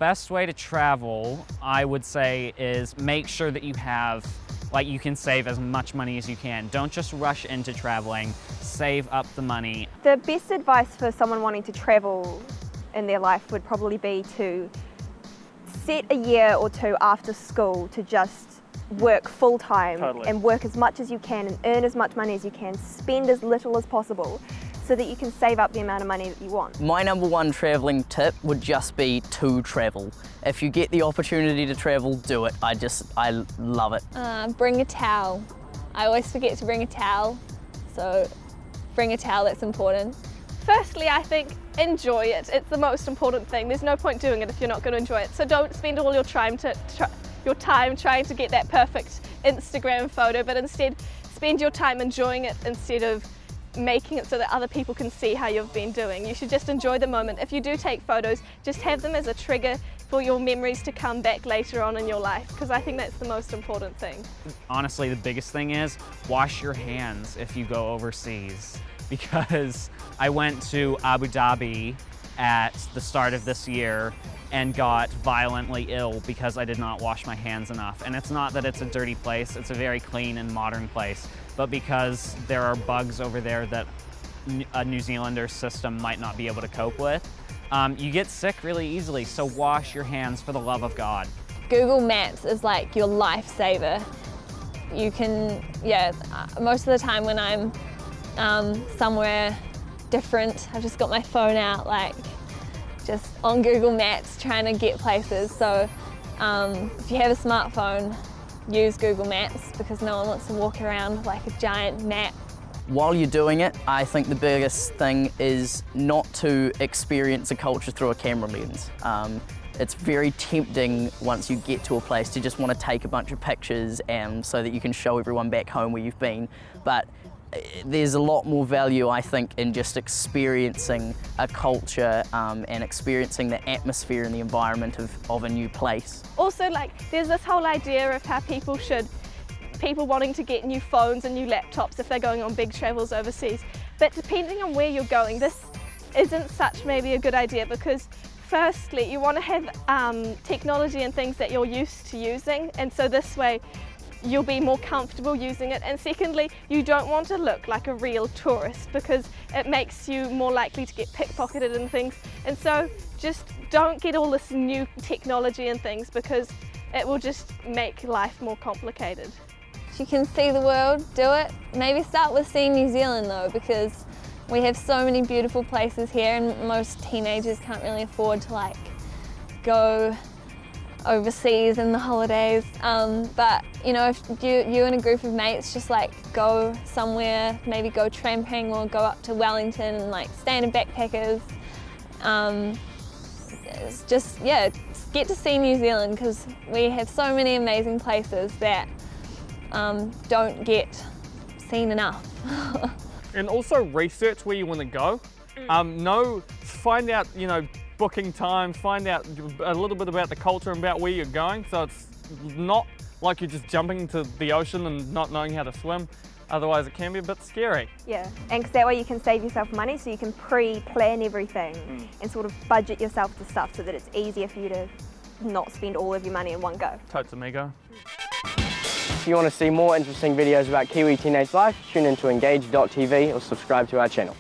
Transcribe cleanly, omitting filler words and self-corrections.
best way to travel, I would say, is make sure that you have, like, you can save as much money as you can. Don't just rush into traveling, save up the money. The best advice for someone wanting to travel in their life would probably be to set a year or two after school to just work full-time and work as much as you can and earn as much money as you can, spend as little as possible so that you can save up the amount of money that you want. My number one travelling tip would just be to travel. If you get the opportunity to travel, do it. I love it. Bring a towel. I always forget to bring a towel, so bring a towel, that's important. Firstly, I think enjoy it. It's the most important thing. There's no point doing it if you're not going to enjoy it. So don't spend all your time trying to get that perfect Instagram photo, but instead spend your time enjoying it instead of making it so that other people can see how you've been doing. You should just enjoy the moment. If you do take photos, just have them as a trigger for your memories to come back later on in your life, because I think that's the most important thing. Honestly, the biggest thing is wash your hands if you go overseas, because I went to Abu Dhabi at the start of this year and got violently ill because I did not wash my hands enough. And it's not that it's a dirty place, it's a very clean and modern place, but because there are bugs over there that a New Zealander system might not be able to cope with, you get sick really easily, so wash your hands for the love of God. Google Maps is like your lifesaver. You can, most of the time when I'm somewhere different, I've just got my phone out, like just on Google Maps trying to get places. So if you have a smartphone, use Google Maps, because no one wants to walk around with like a giant map. While you're doing it, I think the biggest thing is not to experience a culture through a camera lens. It's very tempting once you get to a place to just want to take a bunch of pictures so that you can show everyone back home where you've been. But there's a lot more value, I think, in just experiencing a culture and experiencing the atmosphere and the environment of a new place. Also, like, there's this whole idea of how people wanting to get new phones and new laptops if they're going on big travels overseas. But depending on where you're going, this isn't such maybe a good idea, because firstly, you want to have technology and things that you're used to using, and so this way you'll be more comfortable using it. And secondly, you don't want to look like a real tourist, because it makes you more likely to get pickpocketed and things. And so just don't get all this new technology and things, because it will just make life more complicated. If you can see the world, do it. Maybe start with seeing New Zealand though, because we have so many beautiful places here, and most teenagers can't really afford to like go overseas in the holidays. But you know, if you and a group of mates just like go somewhere, maybe go tramping or go up to Wellington and like stay in a backpackers, it's just, get to see New Zealand, because we have so many amazing places that don't get seen enough. And also research where you want to go. Find out, booking times, find out a little bit about the culture and about where you're going, so it's not like you're just jumping into the ocean and not knowing how to swim. Otherwise it can be a bit scary. Yeah, and that way you can save yourself money, so you can pre-plan everything and sort of budget yourself to stuff so that it's easier for you to not spend all of your money in one go. Totes amigo. If you want to see more interesting videos about Kiwi teenage life, tune into Engage.tv or subscribe to our channel.